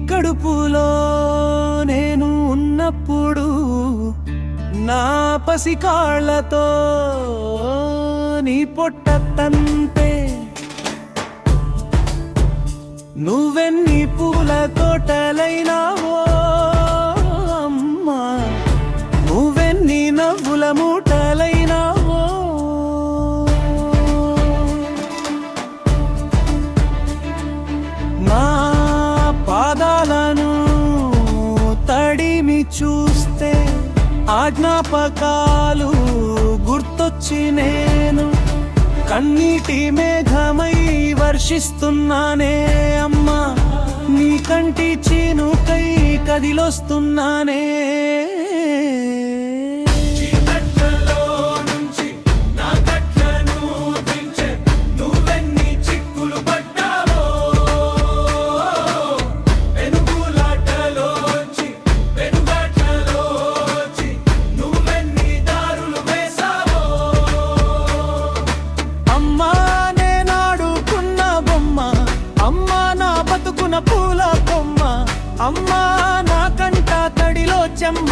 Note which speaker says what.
Speaker 1: కడుపులో నేను ఉన్నప్పుడు నా పసికాళ్లతో నీ పొట్ట తంతే నువ్వెన్ని పూల తోటలైనావో అమ్మా, నువ్వెన్ని నవ్వుల మూటలైనావో. నా పాదాలను తడిమి చూస్తే ఆ జ్ఞాపకాలు గుర్తొచ్చి నేను కన్నీటి మేఘమై వర్షిస్తున్నానే అమ్మా, నీ కంటి చీనుకై కదిలొస్తున్నానే. పూల కొమ్మ అమ్మా, నా కంట తడిలో చెమ్మ.